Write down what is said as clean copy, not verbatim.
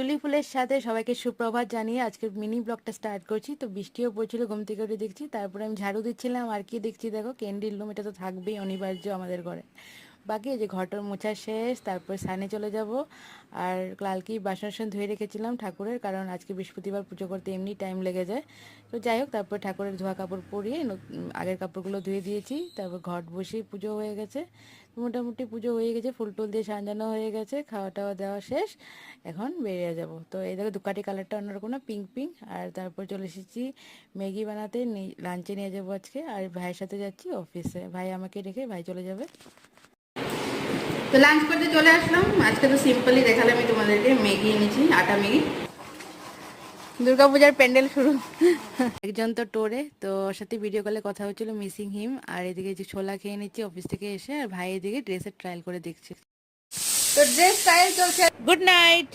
তুলি ফুলের সাথে সবাইকে সুপ্রভাত জানিয়ে আজকের মিনি ব্লগটা স্টার্ট করছি। তো বৃষ্টিও পড়ছিল, ঘুম থেকে উঠে দেখছি, তারপরে আমি ঝাড়ু দিচ্ছিলাম। আর কি দেখছি দেখো, ক্যান্ডেল লুম, এটা তো থাকবেই, অনিবার্য আমাদের ঘরে। বাকি এই যে ঘরটার মোছা শেষ, তারপর স্নানে চলে যাব। আর কালকেই বাসন ধুয়ে রেখেছিলাম ঠাকুরের, কারণ আজকে বৃহস্পতিবার পুজো করতে এমনি টাইম লেগে যায়। তো যাই হোক, তারপর ঠাকুরের ধোয়া কাপড় পরিয়ে আগের কাপড়গুলো ধুয়ে দিয়েছি। তারপর ঘট বসেই পুজো হয়ে গেছে, মোটামুটি পুজো হয়ে গেছে, ফুল টুল দিয়ে সাজানো হয়ে গেছে, খাওয়া টাওয়া দেওয়া শেষ। এখন বেরিয়ে যাব। তো এই দেখো দুকাটি কালারটা অন্যরকম না, পিঙ্ক পিঙ্ক। আর তারপর চলে এসেছি ম্যাগি বানাতে, লাঞ্চে নিয়ে যাবো আজকে। আর ভাইয়ের সাথে যাচ্ছি অফিসে, ভাই আমাকে রেখে ভাই চলে যাবে। তো লাঞ্চ করতে চলে আসলাম। আজকে তো সিম্পলি দেখালাম আমি তোমাদেরকে, ম্যাগি এনেছি, আটা ম্যাগি। দুর্গাপূজার প্যান্ডেল শুরু। একজন তো টোরে, তো ওর সাথে ভিডিও কলে কথা হচ্ছিল, মিসিং হিম। আর এদিকে যে ছোলা খেয়ে নিচ্ছি অফিস থেকে এসে, আর ভাই এদিকে ড্রেসের ট্রায়াল করে দেখছে। তো ড্রেস ট্রায়াল চলছে। Good night.